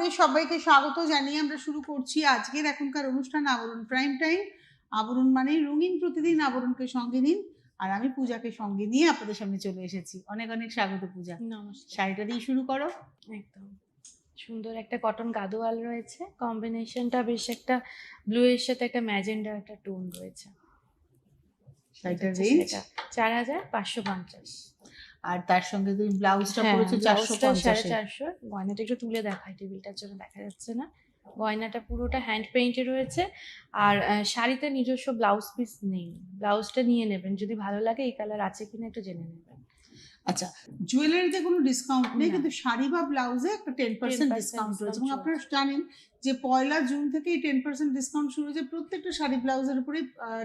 আপনাদের সবাইকে স্বাগত জানিয়ে আমরা শুরু করছি আজকের এখনকার অনুষ্ঠান আবরণ প্রাইম টাইম। আবরণ মানে রঙিন প্রতিদিন, আবরণকে সঙ্গে নিন। আর আমি পূজাকে সঙ্গে নিয়ে আপনাদের সামনে চলে এসেছি। অনেক অনেক স্বাগত পূজা। নমস্কার। শাড়িটা দিয়ে শুরু করো। একদম সুন্দর একটা কটন গাদোয়াল রয়েছে, কম্বিনেশনটা বেশ একটা ব্লু এর সাথে একটা ম্যাজেন্ডা একটা টোন রয়েছে। শাড়িটার রেঞ্জ 4550। আর তার সঙ্গে তুমি ব্লাউজটা পরেছো 450। 450। গয়নাটা একটু তুলে দেখাই, টেবিলটার জন্য দেখা যাচ্ছে না। গয়নাটা পুরোটা হ্যান্ড পেইন্টে রয়েছে। আর শাড়িতে নিজস্ব ব্লাউজ পিস নেই, ব্লাউজটা নিয়ে নেবেন, যদি ভালো লাগে এই কালার আছে কিনা একটু জেনে নেবেন। আচ্ছা, জুয়েলারিতে কোনো ডিসকাউন্ট নেই, না। কিন্তু শাড়ি বা ব্লাউজে একটা 10% ডিসকাউন্ট রয়েছে। এবং আপনারা জানেন যে 1 জুন থেকে এই 10% ডিসকাউন্ট শুরু হয়েছে প্রত্যেকটা শাড়ি ব্লাউজের উপরে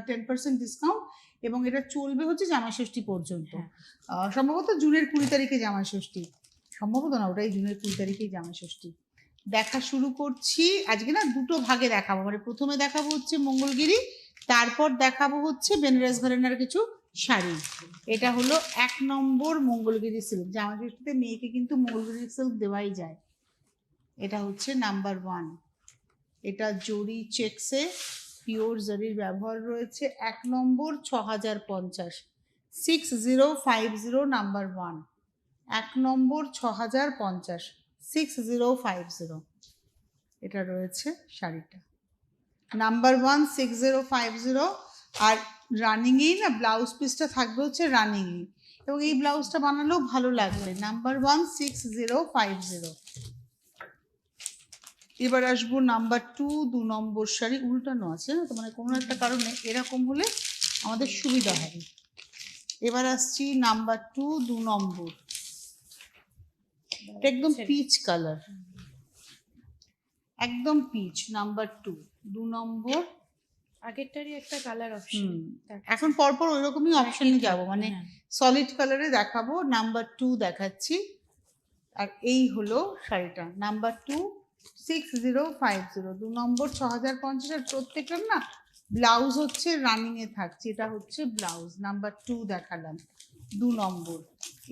10% ডিসকাউন্ট। এবং এটা চলবে হচ্ছে জামাই ষষ্ঠী পর্যন্ত। সম্ভবত জুনের 20 তারিখে জামাই ষষ্ঠী, সম্ভবত না, ওটাই জুনের 20 তারিখেই জামাই ষষ্ঠী। দেখা শুরু করছি আজকে না, দুটো ভাগে দেখাবো। মানে প্রথমে দেখাবো হচ্ছে মঙ্গলগিরি, তারপর দেখাবো হচ্ছে বেনারস ঘরানার কিছু শাড়ি। এটা হলো 1 নম্বর মঙ্গলগিরি সিল্ক। জামা ষষ্ঠীতে মেয়েকে কিন্তু মঙ্গলগিরি সিল্ক দেওয়াই যায়। এটা হচ্ছে নাম্বার 1। এটা জরি চেকসে পিওর জরির ব্যবহার রয়েছে। 1 নম্বর 6050, 6050 নাম্বার 1। 1 নম্বর 6050, 6050 এটা রয়েছে শাড়িটা। নাম্বার 1 6050। আর রানিংয়েই না ব্লাউজ পিসটা থাকবে হচ্ছে রানিংয়ে, এবং এই ব্লাউজটা বানালেও ভালো লাগবে। নাম্বার 1 6050। এবার আসবো নাম্বার 2, 2 নম্বর শাড়ি। উল্টানো আছে না তো, মানে কোনো একটা কারণে এরকম হলে আমাদের সুবিধা হবে। এবার আসছি নাম্বার 2, 2 নম্বর। এটা একদম পিচ কালার, একদম পিচ। নাম্বার 2, 2 নম্বর। আগেরটারই একটা কালার অপশন। এখন পরপর ওই রকমই অপশনে যাব, মানে সলিড কালারে দেখাবো। নাম্বার 2 দেখাচ্ছি। আর এই হলো শাড়িটা নাম্বার 2 6050, 2 নম্বর 6050। আর প্রত্যেকটার না ব্লাউজ হচ্ছে রানিং এ থাকছে। এটা হচ্ছে ব্লাউজ। নাম্বার 2 দেখালাম, 2 নম্বর।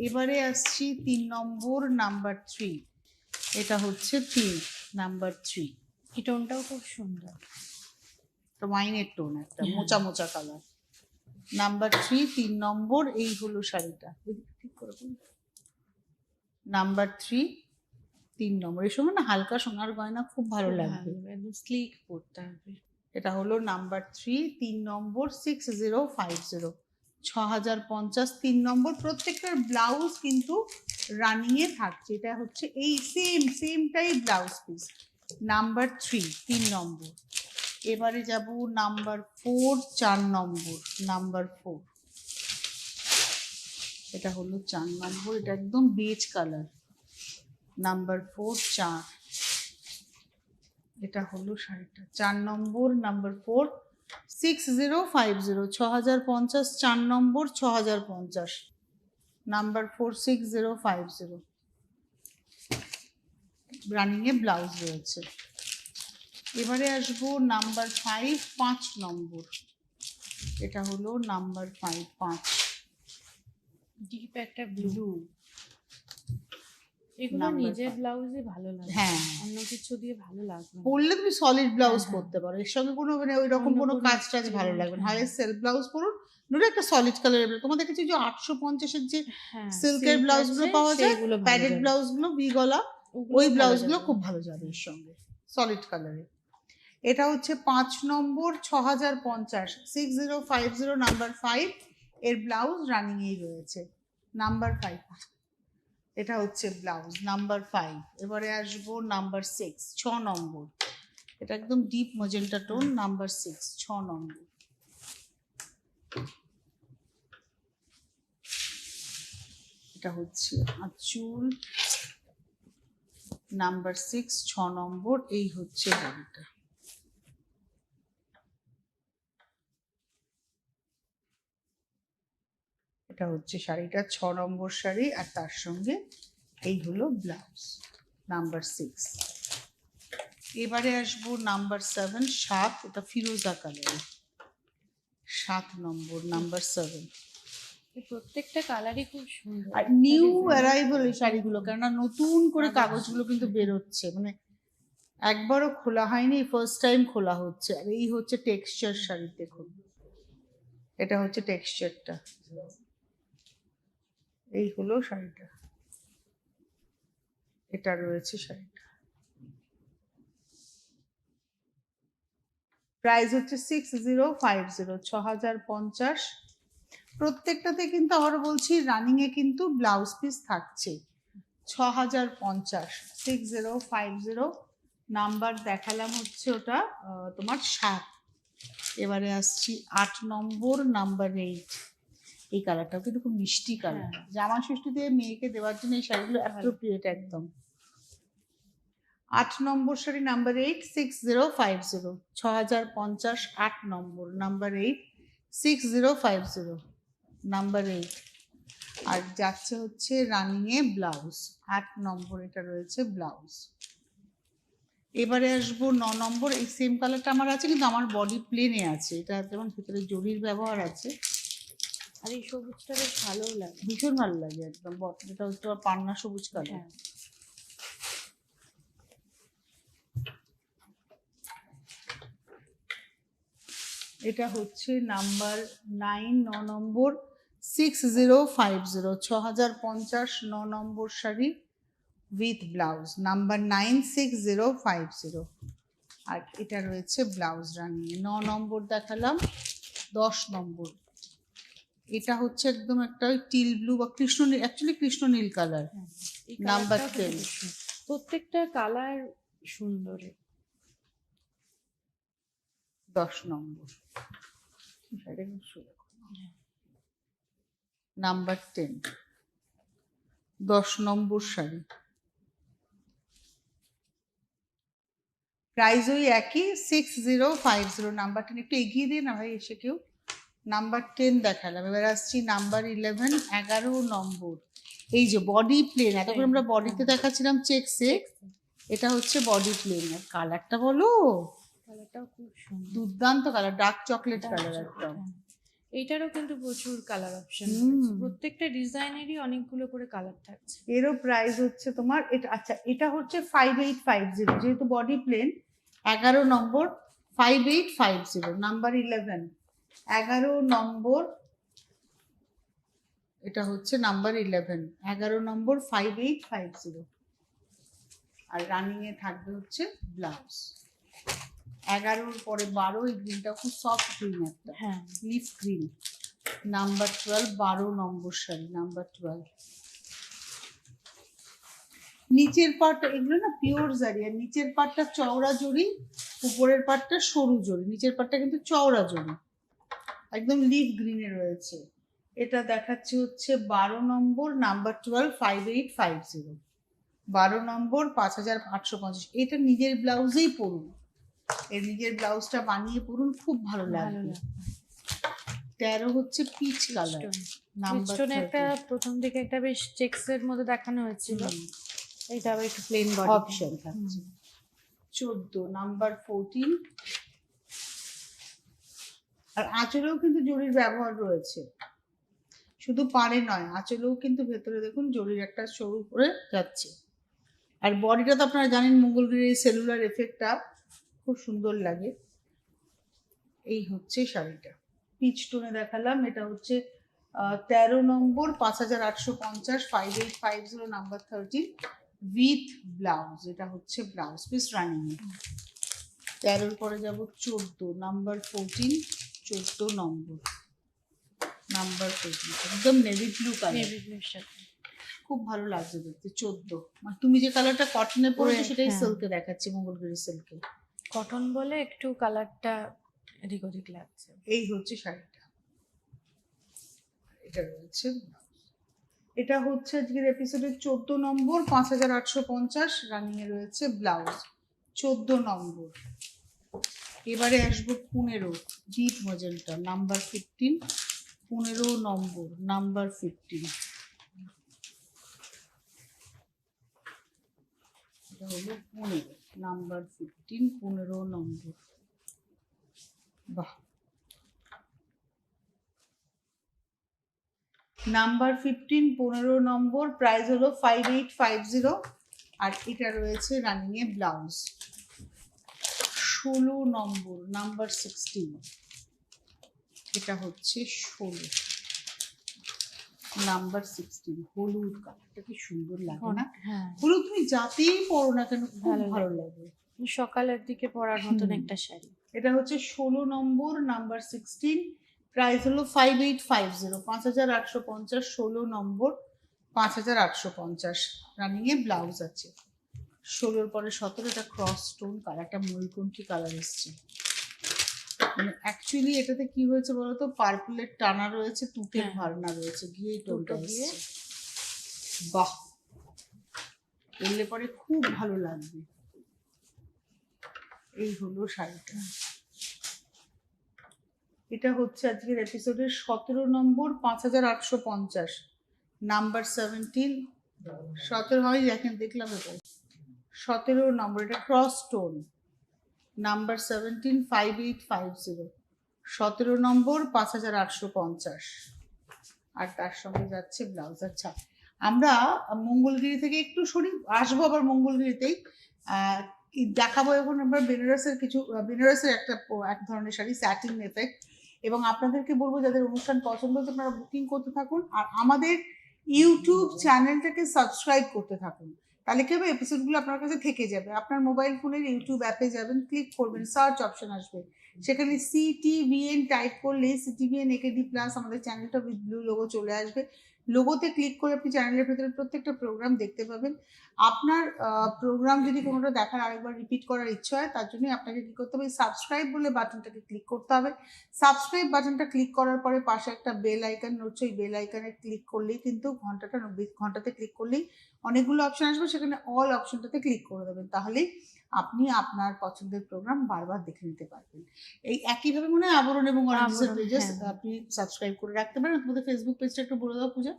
এবারে আসছি 3 নম্বর, নাম্বার 3। এটা হচ্ছে 3 নাম্বার 3। এই টোনটাও খুব সুন্দর, ওয়াইনের টোন, একটা মোচা মোচা কালার। নাম্বার 3, 3 নম্বর। এই হলো শাড়িটা। ঠিক করে নাম্বার 3, 3 নম্বর। এই সময় না হালকা সোনার গয়না খুব ভালো লাগবে, একদম স্লিক পরতে হবে। এটা হলো নাম্বার 3, 3 নম্বর 6050, 6050, 3 নম্বর। প্রত্যেকটার ব্লাউজ কিন্তু রানিং এ থাকছে। এটা হচ্ছে এই সেমটাই ব্লাউজ পিস। নাম্বার 3, 3 নম্বর। এবারে যাব নাম্বার 4, 4 নম্বর। নাম্বার 4, এটা হলো 4 নম্বর। এটা একদম বেজ কালার। নাম্বার 4, 4। এটা হলো শাড়িটা 4 নম্বর। নাম্বার 4 6050, 6050, 4 নম্বর 6050। নাম্বার 4 6050। রানিং এ ব্লাউজ রয়েছে। এবারে আসবো নাম্বার 5, 5 নম্বর। এটা হলো নাম্বার 5, 5। ডিপ একটা ব্লু। এগুলো নিজের ব্লাউজে ভালো লাগে, হ্যাঁ, অন্য কিছু দিয়ে ভালো লাগবে। পরলে তুমি সলিড ব্লাউজ পরতে পারো, এর সঙ্গে কোনো মানে ওই রকম কোনো কাজ টাজ ভালো লাগবে না। হয় সেলফ ব্লাউজ পরুন, নইলে একটা সলিড কালারের। তোমাদের কাছে যে 850-এর যে সিল্কের ব্লাউজ গুলো পাওয়া যায়, প্যাডেড ব্লাউজ গুলো, ভি গলা, ওই ব্লাউজ গুলো খুব ভালো যাবে এর সঙ্গে, সলিড কালারে। এটা হচ্ছে 5 নম্বর 6050, 6050 নাম্বার 5। এর ব্লাউজ রানিং এই রয়েছে। নাম্বার 5, এটা হচ্ছে ব্লাউজ। নাম্বার 5। এবারে আসবো নাম্বার 6, 6 নম্বর। এটা একদম ডিপ ম্যাজেন্টা টোন। নাম্বার 6, 6 নম্বর। এটা হচ্ছে আঁচল। নাম্বার 6, 6 নম্বর। এই হচ্ছে শাড়িটা। এটা হচ্ছে শাড়িটা 6 নম্বর শাড়ি। আর তার সঙ্গে এই হলো ব্লাউজ। নাম্বার 6। এবারে আসবো নাম্বার 7, 7। এটা ফিরোজা কালার, 7 নম্বর। নাম্বার 7। প্রত্যেকটা কালারই খুব সুন্দর। আর নিউ অ্যারাইভাল এই শাড়িগুলো, কেননা নতুন করে কাগজগুলো কিন্তু বেরোচ্ছে, মানে একবারও খোলা হয়নি, ফার্স্ট টাইম খোলা হচ্ছে। আর এই হচ্ছে টেক্সচার শাড়ি, দেখুন এটা হচ্ছে টেক্সচারটা, এই হলো শাড়িটা, এটা রয়েছে শাড়িটা। প্রাইস হচ্ছে 6050, 6050। প্রত্যেকটাতে কিন্তু আবার বলছি রানিং এ কিন্তু ব্লাউজ পিস থাকছে। 6050, 6050 নাম্বার দেখালাম হচ্ছে ওটা তোমার 7। এবারে আসছি 8 নম্বর, নাম্বার 8। এই কালারটাও কিন্তু খুব মিষ্টি কালার, জামা ষষ্ঠীতে মেয়েকে দেওয়ার জন্য এই শাড়িগুলো অ্যাপ্রোপ্রিয়েট একদম। 8 নম্বর শাড়ি নাম্বার 8, 6050, 6050, 8 নম্বর নাম্বার 8, 6050, নাম্বার 8। আর যাচ্ছে হচ্ছে রানিং এ ব্লাউজ, 8 নম্বর এটা রয়েছে ব্লাউজ। এবারে আসবো 9 নম্বর। এই সেম কালারটা আমার আছে, কিন্তু আমার বডি প্লেনে আছে, এটা যেমন ভিতরে জরির ব্যবহার আছে। আর এই সবুজটা বেশ ভালোও লাগে, ভীষণ ভালো লাগে একদম। এটা হচ্ছে পান্না সবুজ কালার। এটা হচ্ছে number 9, 9 number, 6050, 6050, 9 number sari with blouse, number 9, 6050। আর এটা রয়েছে ব্লাউজ রানিয়ে। 9 নম্বর দেখালাম। 10 নম্বর, এটা হচ্ছে একদম একটা ওই টিল ব্লু বা কৃষ্ণ নীল, অ্যাকচুয়ালি কৃষ্ণ নীল কালার, নাম্বার 10। প্রত্যেকটা কালার সুন্দর। 10 নম্বর, নাম্বার 10, 10 নম্বর শাড়ি। প্রাইস ওই একই, 6050, নাম্বার 10। একটু এগিয়ে দিয়ে না ভাই এসে কেউ। নাম্বার 10 দেখালাম। এবার আসছি নাম্বার 11, 11 নম্বর। এই যে বডি প্লেন, এতক্ষণ আমরা বডিতে দেখাচ্ছিলাম চেকসে, এটা হচ্ছে বডি প্লেন। আর কালারটা বলো, কালারটাও খুব সুন্দর, দুর্দান্ত কালার, ডার্ক চকলেট কালার একদম। এইটারও কিন্তু প্রচুর কালার অপশন, প্রত্যেকটা ডিজাইনেরই অনেকগুলো করে কালার থাকছে। এরও প্রাইস হচ্ছে তোমার এটা, আচ্ছা এটা হচ্ছে 5850, যেহেতু বডি প্লেন। 11 নম্বর, 5850, নাম্বার 11, 11 নম্বর, এটা হচ্ছে নাম্বার 11, 11 নম্বর, 5850। আর রানিং এ থাকবে হচ্ছে ব্লাউজ। 11 পরে 12, এই গ্রিনটা খুব সফট গ্রিন একটা, হ্যাঁ লিফ গ্রিন, নাম্বার 12, 12 নম্বর শাড়ি, নাম্বার 12। নিচের পাটটা এগুলো না পিওর জারি, আর নিচের পাটটা চওড়া জরি, উপরের পাটটা সরু জরি। নিচের পাটটা কিন্তু চওড়া জরি, একদম লিফ গ্রিনে রয়েছে। এটা দেখাচ্ছে হচ্ছে 12 নম্বর, নাম্বার 12, 5850, 12 নম্বর, 5850। এটা নিজের ব্লাউজেই পরুন, এর নিজের ব্লাউজটা বানিয়ে পরুন, খুব ভালো লাগবে। 13 হচ্ছে পিচ কালার, নাম্বার 13। একটা প্রথম দিকে একটা বেশ চেকসের মধ্যে দেখানো হয়েছিল, এটা আবার একটু প্লেন বডি অপশন থাকছে। 14, নাম্বার 14। আর আঁচলেও কিন্তু জরির ব্যবহার রয়েছে, শুধু পাড়ে নয়, আঁচলেও কিন্তু ভেতরে দেখুন জরির একটা সরু করে যাচ্ছে। আর বডিটা তো আপনারা জানেন মঙ্গলগিরির এই সেলুলার এফেক্টটা খুব সুন্দর লাগে। এই হচ্ছে শাড়িটা, পিচ টোনে দেখালাম। এটা হচ্ছে 13 নম্বর, 5850, 5850, নাম্বার 13, উইথ ব্লাউজ। এটা হচ্ছে ব্লাউজ পিস রানিং। 13 পরে যাব 14, নাম্বার 14, 14 নম্বর, নাম্বার 14, একদম নেভি ব্লু কালার, খুব ভালো লাগছে দেখতে। 14, মানে তুমি যে কালারটা কটনে পরেছো সেটাই সিল্কে দেখাচ্ছি, মঙ্গলগিরি সিল্কে। কটন বলে একটু কালারটা এদিক ওদিক লাগছে। এই হচ্ছে শাড়িটা, এটা রয়েছে। এটা হচ্ছে আজকের এপিসোডের 14 নম্বর, 5850, রানিং এ রয়েছে ব্লাউজ, 14 নম্বর। এবারে আসবো 15, ডিপ মজেন্টা, নাম্বার 15, 15 নম্বর, নাম্বার 15। এটা হলো 15, নাম্বার 15, 15 নম্বর। বাহ, নাম্বার 15, 15 নম্বর, প্রাইস হলো 5850। আর এটা রয়েছে রানিং এ ব্লাউজ, 16 নম্বর নাম্বার 16, এটা হচ্ছে 16 নাম্বার 16 হলুদ কালারটা কি সুন্দর লাগে না? হ্যাঁ, হলুদ তুমি যাতেই পরো না কেন খুব ভালো ভালো লাগে। সকালের দিকে পরার মতন একটা শাড়ি। এটা হচ্ছে 16 নম্বর নাম্বার 16, প্রাইস হলো 5850, 5850, 16 নম্বর 5850, রানিং এ ব্লাউজ আছে। 16 পরে 17, এটা ক্রস স্টোন কালারটা ময়ূরকণ্ঠী কালার এসছে। মানে অ্যাকচুয়ালি এটাতে কি হয়েছে বলতো, পার্পলের টানা রয়েছে, তুটের হ্যাঁ। ভারনা রয়েছে, গিয়ে টোনটা দুটো গিয়ে। এসছে। বাহ, পরলে পরে খুব ভালো লাগবে। এই হলো শাড়িটা। এটা হচ্ছে আজকের এপিসোডের 17 নম্বর 5850, নাম্বার 17, 17 হয় দেখেন, দেখলাম এটা 17 নম্বর, এটা ক্রস স্টোন, নাম্বার 17, 5850, 17 নম্বর 5850, আর তার সঙ্গে যাচ্ছে ব্লাউজ। আচ্ছা, আমরা মঙ্গলগিরি থেকে একটু সরি আসবো, আবার মঙ্গলগিরিতেই দেখাবো এখন আমরা বেনারসের কিছু, বেনারসের এক ধরনের শাড়ি স্যাটিন এফেক্ট, এবং আপনাদেরকে বলবো যাদের অনুষ্ঠান পছন্দ হচ্ছে আপনারা বুকিং করতে থাকুন, আর আমাদের ইউটিউব চ্যানেলটাকে সাবস্ক্রাইব করতে থাকুন। তাহলে কি হবে, এপিসোডগুলো আপনার কাছে থেকে যাবে। আপনার মোবাইল ফোনের ইউটিউব অ্যাপে যাবেন, ক্লিক করবেন, সার্চ অপশন আসবে, সেখানে CTVN টাইপ করলে CTVN AKD প্লাস আমাদের চ্যানেলটা উইথ ব্লু লোগো চলে আসবে। লোগোতে ক্লিক করে আপনি চ্যানেলের ভেতরে প্রত্যেকটা প্রোগ্রাম দেখতে পাবেন। আপনার প্রোগ্রাম যদি কোনোটা দেখার আরেকবার রিপিট করার ইচ্ছা হয়, তার জন্য আপনাকে কি করতে হবে, সাবস্ক্রাইব বলে বাটনটাকে ক্লিক করতে হবে। সাবস্ক্রাইব বাটনটা ক্লিক করার পরে পাশে একটা বেল আইকন রয়েছে, ওই বেল আইকনে ক্লিক করলেই কিন্তু ঘন্টাতে ক্লিক করলেই অনেকগুলো অপশন আসবে, সেখানে অল অপশনটাতে ক্লিক করে দেবেন, তাহলেই আপনি আপনার পছন্দের প্রোগ্রাম বারবার দেখে নিতে পারবেন। এই একইভাবে মনে হয় আবরণ এবং অরেঞ্জের পেজেস আপনি সাবস্ক্রাইব করে রাখতে পারেন। তোমাদের ফেসবুক পেজটা একটু বলে দাও পূজা।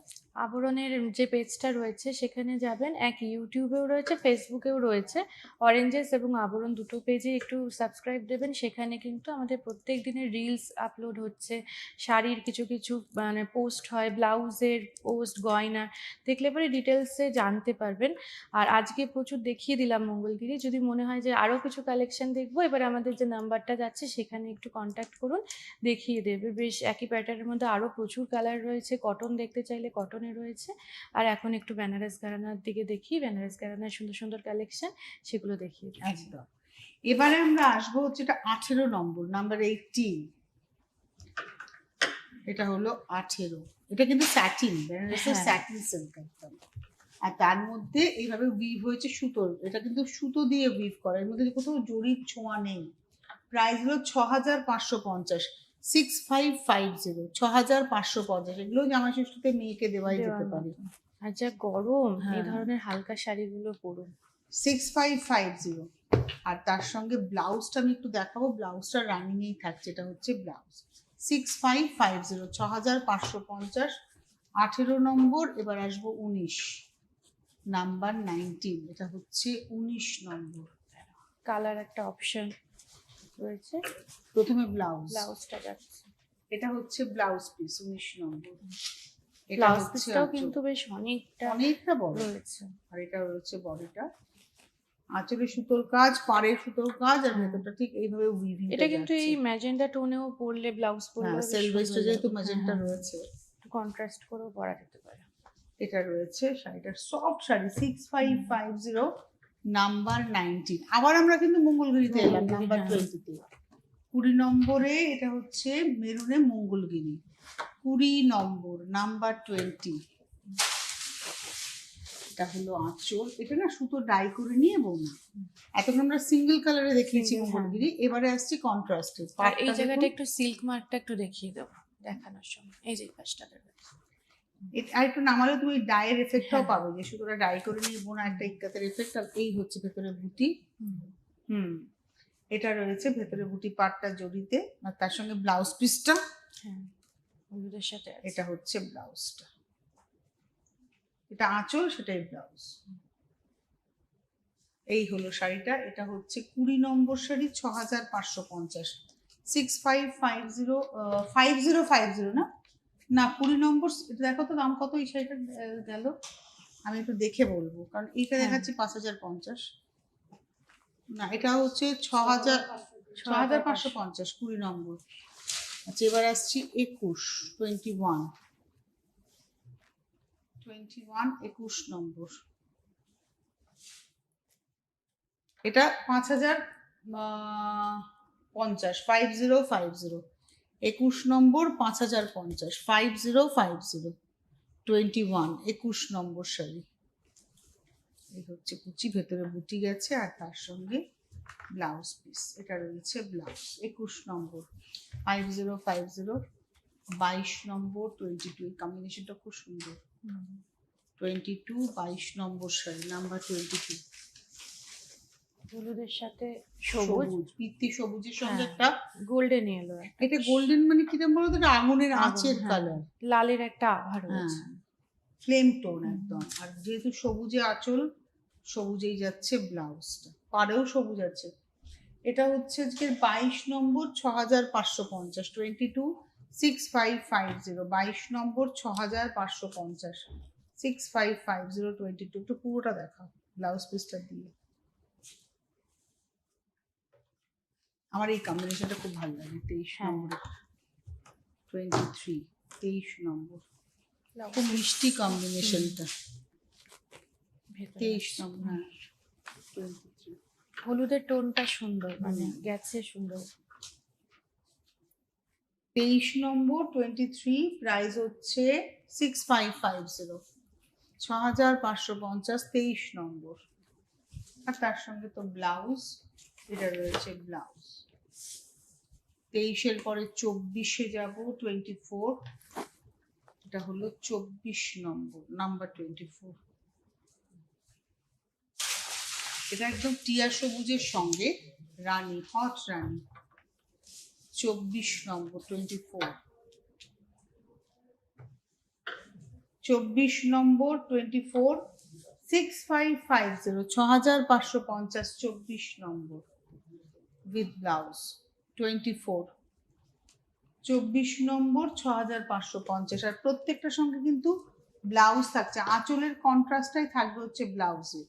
আবরণের যে পেজটা রয়েছে সেখানে যাবেন, এক ইউটিউবেও রয়েছে, ফেসবুকেও রয়েছে, অরেঞ্জেস এবং আবরণ দুটো পেজে একটু সাবস্ক্রাইব দেবেন। সেখানে কিন্তু আমাদের প্রত্যেক দিনের রিলস আপলোড হচ্ছে, শাড়ির কিছু কিছু মানে পোস্ট হয়, ব্লাউজের পোস্ট, গয়না, দেখলে পরে ডিটেলসে জানতে পারবেন। আর আজকে প্রচুর দেখিয়ে দিলাম মঙ্গলগিরি, যদি মনে হয় যে আরও কিছু কালেকশন দেখবো, এবার আমাদের যে নাম্বারটা যাচ্ছে সেখানে একটু কন্ট্যাক্ট করুন, দেখিয়ে দেবে। বেশ একই প্যাটার্নের মধ্যে আরও প্রচুর কালার রয়েছে, কটন দেখতে চাইলে কটনের রয়েছে। আর এখন একটু বেনারস ঘরানার দিকে দেখি, বেনারস ঘরানার সুন্দর সুন্দর কালেকশন, সেগুলো দেখিয়ে দিচ্ছি। একদম। এবারে আমরা আসবো হচ্ছে এটা 18 নম্বর, নাম্বার 18, এটা হলো 18, এটা কিন্তু স্যাটিন, বেনারসের স্যাটিন সিল্ক একদম, আর তার মধ্যে এইভাবে উইভ হয়েছে সুতোর, এটা কিন্তু সুতো দিয়ে উইভ করা, এর মধ্যে কোথাও জরির ছোঁয়া নেই। প্রাইস হলো 6550, 6550, 6550, এগুলো জামা ষষ্ঠীতে মেয়েকে দেওয়াই যেতে পারে। আর যা গরম, এই ধরনের হালকা শাড়িগুলো পরুন। 6550, আর তার সঙ্গে ব্লাউজটা আমি একটু দেখাবো, ব্লাউজটা রানিংয়েই থাকছে, এটা হচ্ছে ব্লাউজ। 6550, 6550, 18 নম্বর। এবার আসবো 19, নাম্বার 19, এটা হচ্ছে 19 নম্বর। কালার একটা অপশন রয়েছে, প্রথমে ব্লাউজটা যাচ্ছে, এটা হচ্ছে ব্লাউজ পিস 19 নম্বর। এটা ব্লাউজ হচ্ছে পিসটাও আঁচল, কিন্তু বেশ অনেকটা বড় রয়েছে। আর এটা রয়েছে বডিটা, আঁচলে সুতোর কাজ, পাড়ে সুতোর কাজ, আর ভেতরটা ঠিক এইভাবে উইভিং। এটা কিন্তু এই ম্যাজেন্ডা টোনেও পরলে, ব্লাউজ পরলে সেলফ ওয়েস্টে যেহেতু ম্যাজেন্টা রয়েছে, কন্ট্রাস্ট করেও পরা যেতে পারে। এটা রয়েছে শাড়িটার সফট শাড়ি, 6550, নাম্বার 19। আবার আমরা কিন্তু মঙ্গলগিরিতে এলাম, নাম্বার 20তে, 20 নম্বরে, এটা হচ্ছে মেরুনে মঙ্গলগিরি, 20 নম্বর, নাম্বার 20, এটা হলো আঁচল। এটা না সুতো ডাই করে নিয়ে বৌমা, এতক্ষণ আমরা সিঙ্গেল কালারে দেখিয়েছি মঙ্গলগিরি, এবারে আসছি কন্ট্রাস্টে। আর এই জায়গাটা একটু সিল্ক মার্কটা একটু দেখিয়ে দেবো দেখানোর সময়, এই যে পাশটা আর একটু নামালে তুমি ডাইয়ের এফেক্টটাও পাবে, যে সুতোটা ডাই করে নিয়ে বোনা একটা ইক্কাতের এফেক্ট। আর এই হচ্ছে ভেতরে বুটি, এটা রয়েছে ভেতরে বুটি পাটটা জড়িতে, আর তার সঙ্গে ব্লাউজ পিসটা হলুদের সাথে, এটা হচ্ছে ব্লাউজটা, এটা আঁচল, সেটাই ব্লাউজ। এই হলো শাড়িটা, এটা হচ্ছে 20 নম্বর শাড়ি, 6550, 6550, 5050 না, না 20 নম্বর। এটা দেখো তো দাম কত এই শাড়িটা গেল, আমি একটু দেখে বলবো, কারণ এইটা দেখাচ্ছি 5050, না এটা হচ্ছে 6000, 6550, 20 নম্বর। আচ্ছা এবার আসছি 21, 21 নম্বর। এটা 5050, 5050, 21 নম্বর 5050, 5050, 21 নম্বর শাড়ি। এই হচ্ছে কুচি, ভেতরে বুটি গেছে আর তার সঙ্গে ব্লাউজ পিস। এটা রয়েছে ব্লাউজ। 21 নম্বর 5050, 22 নম্বর 22, কম্বিনেশনটা খুব সুন্দর। 22, 22 নম্বর শাড়ি, নাম্বার 22। হলুদের সাথে সবুজ, পিত্তি সবুজের সঙ্গে হ্যাঁ, একটা গোল্ডেন ইয়েলো। এটা গোল্ডেন মানে কিরকম বলতো, এটা আগুনের আগুন, আঁচের হ্যাঁ। কালার, লালের একটা আভা হ্যাঁ রয়েছে। ফ্লেম টোন একদম। আর যেহেতু সবুজে আঁচল, সবুজেই যাচ্ছে ব্লাউজটা, পাড়েও সবুজ আছে। এটা হচ্ছে আজকে 22 নম্বর 6550, 22 6550, 22 নম্বর 6550, 6550, 22। একটু পুরোটা দেখাও ব্লাউজ পিসটা দিয়ে। আমার এই কম্বিনেশনটা খুব ভালো লাগে। 23 হ্যাঁ। নম্বর 23, 23 নম্বর, খুব মিষ্টি কম্বিনেশনটা। 23 নম্বর, হ্যাঁ 23। হলুদের টোনটা সুন্দর, মানে গেছে সুন্দর। 23 নম্বর 23, প্রাইস হচ্ছে 6550, 6550, 23 নম্বর। আর তার সঙ্গে তো ব্লাউজ, এটা রয়েছে ব্লাউজ। 23-এর পরে 24-এ যাব, 24। এটা হলো 24 নম্বর, নাম্বার 24। এটা একদম টিয়া সবুজের সঙ্গে রানী, হট রানী। 24 number 24, 24 number 24, 6550, 6550, 24 number with blouse. 24, 24 number 6550। আর প্রত্যেকটার সঙ্গে কিন্তু ব্লাউজ থাকছে, আঁচলের কন্ট্রাস্টটাই থাকবে হচ্ছে ব্লাউজে।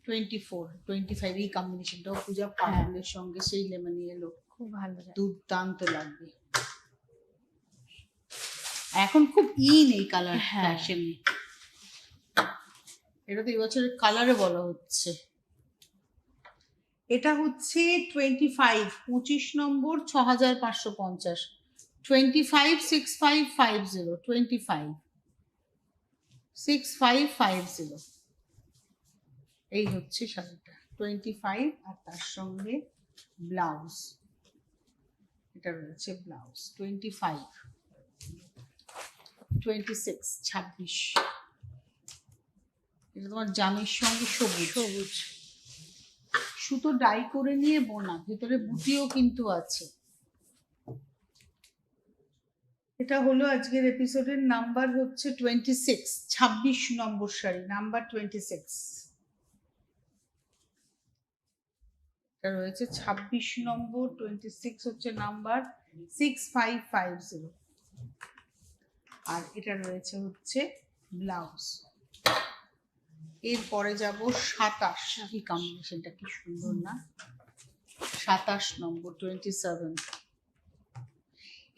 24, 25 এই কম্বিনেশনটাও পূজা পার্পলের সঙ্গে সেই লেমন ইয়েলো খুব ভালো লাগে। দুর্দান্ত লাগবে। এখন খুব ইন এই কালার হ্যাঁ। ফ্যাশনে। এটা তো এবছরের কালারে বলা হচ্ছে। এটা হচ্ছে 25, 25 নম্বর 6550, 25 6550, 25 6550। এই হচ্ছে শাড়িটা 25, আর তার সঙ্গে ব্লাউজ। এটা রয়েছে ব্লাউজ। 25, 26, 26। এটা তোমার জামের সঙ্গে সবুজ, সবুজ সুতো ডাই করে নিয়ে বোনা, ভেতরে বুটিও কিন্তু আছে। এটা হলো আজকের এপিসোডের নাম্বার হচ্ছে 26, 26 নম্বর শাড়ি, নাম্বার 26। এটা রয়েছে 26 নম্বর, 26 হচ্ছে নাম্বার, 6550। আর এটা রয়েছে হচ্ছে ব্লাউজ। এরপরে যাব 27, কি কম্বিনেশনটা কি সুন্দর না, 27 নম্বর 27।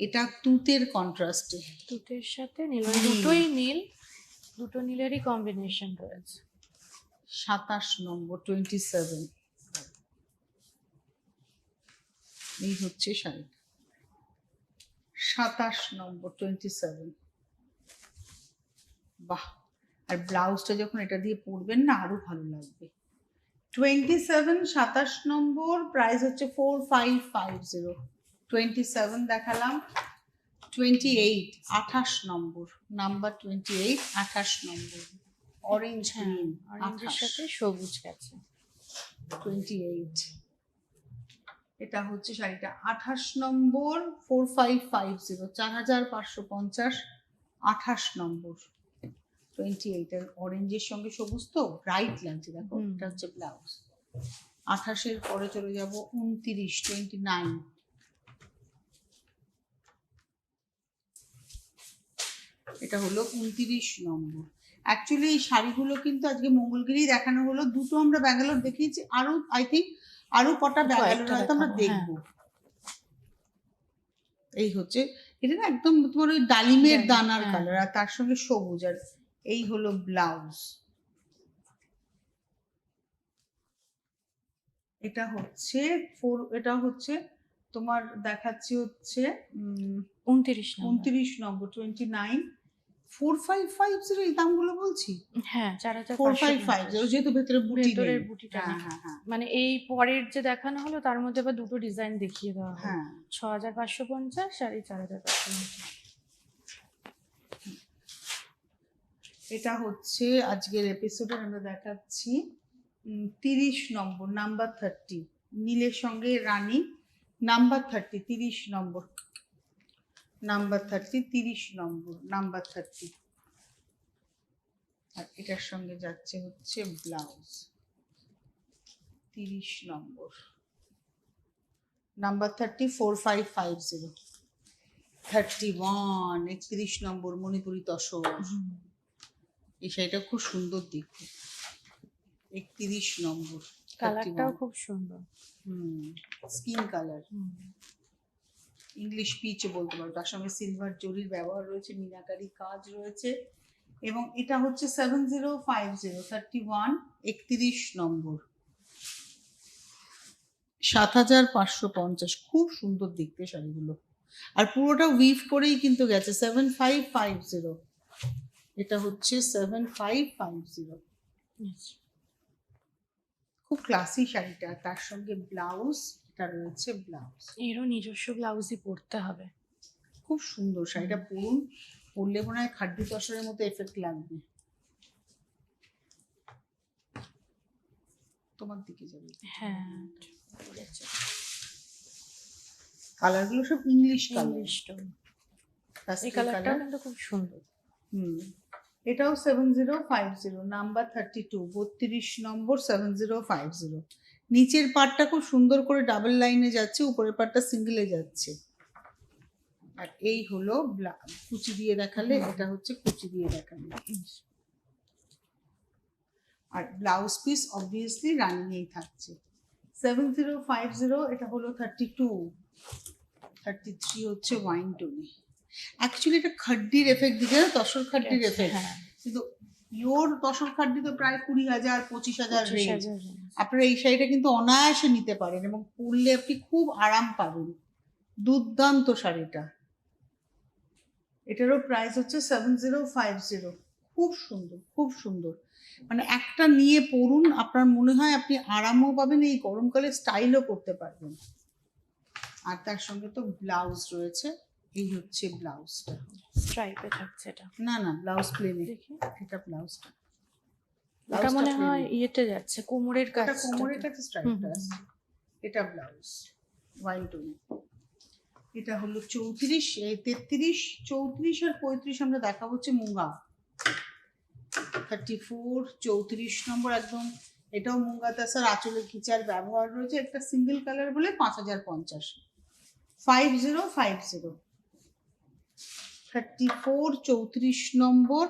এটা তুতের কন্ট্রাস্টে, তুতের সাথে নীল, মানে দুটোই নীল, দুটো নীলেরই কম্বিনেশন রয়েছে। 27 নম্বর 27। এই হচ্ছে শাড়িটা 27 নম্বর 27। বাহ, আর ব্লাউজটা যখন এটা দিয়ে পরবেন না আরো ভালো লাগবে। 27, 27 নম্বর, প্রাইস হচ্ছে 4550, 27 দেখালাম। 28, 28 নম্বর, নাম্বার 28, 28 নম্বর, অরেঞ্জ গ্রিন, অরেঞ্জের সাথে সবুজ গেছে। 28। এটা হচ্ছে শাড়িটা 28 নম্বর, 4550, 4550, 28 নম্বর, 28। এর অরেঞ্জের সঙ্গে সবুজ তো ব্রাইট লাগছে, দেখো। এটা হচ্ছে ব্লাউজ। 28-এর পরে চলে যাব 29, 29। এটা হলো 29 নম্বর। অ্যাকচুয়ালি এই শাড়িগুলো কিন্তু আজকে মঙ্গলগিরি দেখানো হলো, দুটো আমরা ব্যাঙ্গালোর দেখিয়েছি, আরো আই থিঙ্ক আরো কটা ব্যাঙ্গালোর কয়েকটা হয়তো আমরা দেখাবো, দেখবো। এই হচ্ছে, এটা না একদম তোমার ওই ডালিমের ডালিম, দানার হ্যাঁ। কালার, আর তার সঙ্গে সবুজ, আর এই হলো ব্লাউজ। এটা হচ্ছে এটা হচ্ছে তোমার দেখাচ্ছি হচ্ছে 29 নম্বর। 29 নম্বর 29 4550 এই দামগুলো বলছি। হ্যাঁ, 4550 4550 যেহেতু ভেতরে বুটি নেই। ভেতরের বুটিটা হ্যাঁ নেই। হ্যাঁ হ্যাঁ মানে এই পরের যে দেখানো হলো তার মধ্যে আবার দুটো ডিজাইন দেখিয়ে দেওয়া হলো। হ্যাঁ 6550 আর এই 4550। এটা হচ্ছে আজকের এপিসোডে আমরা দেখাচ্ছি 30 নম্বর নাম্বার 30, নীলের সঙ্গে রানী নাম্বার 30, 30 নম্বর নাম্বার 30, 30 নম্বর নাম্বার 30। আর এটার সঙ্গে যাচ্ছে হচ্ছে ব্লাউজ 30 নম্বর নাম্বার 30, 4550। 31 31 নম্বর মণিপুরি তসর, এই শাড়িটা খুব সুন্দর দেখতে। 31 নম্বর কালারটাও খুব সুন্দর। স্কিন কালার, ইংলিশ পিচ বলতে পারো, তার সঙ্গে সিলভার জরির ব্যবহার রয়েছে, মিনাকারি কাজ রয়েছে। এবং এটা হচ্ছে 7050, 31 31 নম্বর 7550। খুব সুন্দর দেখতে শাড়িগুলো, আর পুরোটা উইভ করেই কিন্তু গেছে। 7550, এটা হচ্ছে 7550। খুব ক্লাসি শাড়িটা, তার সঙ্গে ব্লাউজ, এটা রয়েছে ব্লাউজ। এরও নিজস্ব ব্লাউজই পরতে হবে। খুব সুন্দর শাড়িটা, পরুন, পরলে মনে হয় খাড্ডি তসরের মতো এফেক্ট লাগবে। তোমার দিকে যাবে। হ্যাঁ, কালারগুলো সব ইংলিশ কালার, ইংলিশ টোন। এই কালারটাও কিন্তু খুব সুন্দর। এটাও 7050 নাম্বার 32, 32 নম্বর 7050। নিচের পাটটা খুব সুন্দর করে ডাবল লাইনে যাচ্ছে, উপরের পাটটা সিঙ্গেলে যাচ্ছে। আর এই হলো কুচি দিয়ে দেখালে, এটা হচ্ছে কুচি দিয়ে দেখালে। আর ব্লাউজ পিস অবভিয়াসলি রানিংয়েই থাকছে। 7050, এটা হলো 32, 33 হচ্ছে ওয়াইন টোনে। অ্যাকচুয়ালি এটা খাড্ডির এফেক্ট দিকে, তসর খাড্ডির এফেক্ট, কিন্তু পিওর তসর খাড্ডি তো প্রায় 20,000 25,000 রেঞ্জ। আপনারা এই শাড়িটা কিন্তু অনায়াসে নিতে পারেন এবং পরলে আপনি খুব আরাম পাবেন। দুর্দান্ত শাড়িটা, এটারও প্রাইস হচ্ছে 7050। খুব সুন্দর, খুব সুন্দর, মানে একটা নিয়ে পরুন, আপনার মনে হয় আপনি আরামও পাবেন, এই গরমকালে স্টাইলও করতে পারবেন। আর তার সঙ্গে তো ব্লাউজ রয়েছে, এই হচ্ছে ব্লাউজটা, স্ট্রাইপে থাকছে এটা। না না ব্লাউজ প্লেনে, দেখি এটা ব্লাউজটা। এটা মনে হয় ইয়েতে যাচ্ছে, কোমরের কাছে, কোমরের কাছে স্ট্রাইপটা আছে। এটা ব্লাউজ ওয়াইন টোনে। এটা হলো 34, 33, 34 আর 35 আমরা দেখাবো হচ্ছে মুঙ্গা 34, 34 নম্বর একদম। এটাও মুঙ্গা তাসার আঁচলে খিচার ব্যবহার রয়েছে, একটা সিঙ্গেল কালার বলে 5050। 5050, 34, 34 নম্বর।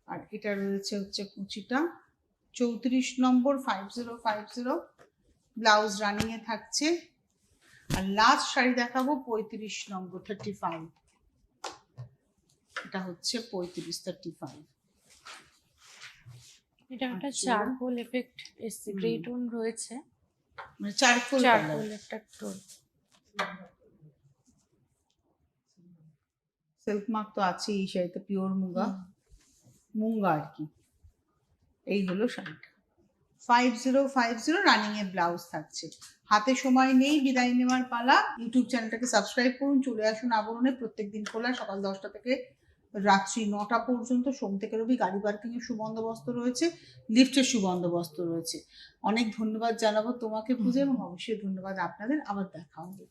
আর এটা রয়েছে হচ্ছে কুচিটা 34 নম্বর 5050, ব্লাউজ রানিং এ থাকছে। আর লাস্ট শাড়ি দেখাবো 35 নম্বর 35, এটা হচ্ছে 35, 35। এটা একটা চারকোল এফেক্ট এসছে, গ্রে টোন রয়েছে, মানে চারকোল একটা টোন। সিল্ক মার্ক তো আছে এই শাড়িতে, পিওর মুঙ্গা, মুঙ্গা আর কি। এই হলো শাড়িটা 5050, রানিং এ ব্লাউজ থাকছে। হাতে সময় নেই, বিদায় নেওয়ার পালা। ইউটিউব চ্যানেলটাকে সাবস্ক্রাইব করুন, চলে আসুন আবরণে, প্রত্যেকদিন খোলা সকাল 10টা থেকে রাত্রি 9টা পর্যন্ত। সোম থেকে রবি গাড়ি পার্কিং এর সুবন্দোবস্ত রয়েছে, লিফটের সুবন্দোবস্ত রয়েছে। অনেক ধন্যবাদ জানাবো তোমাকে পূজা, এবং অবশ্যই ধন্যবাদ আপনাদের। আবার দেখা হবে।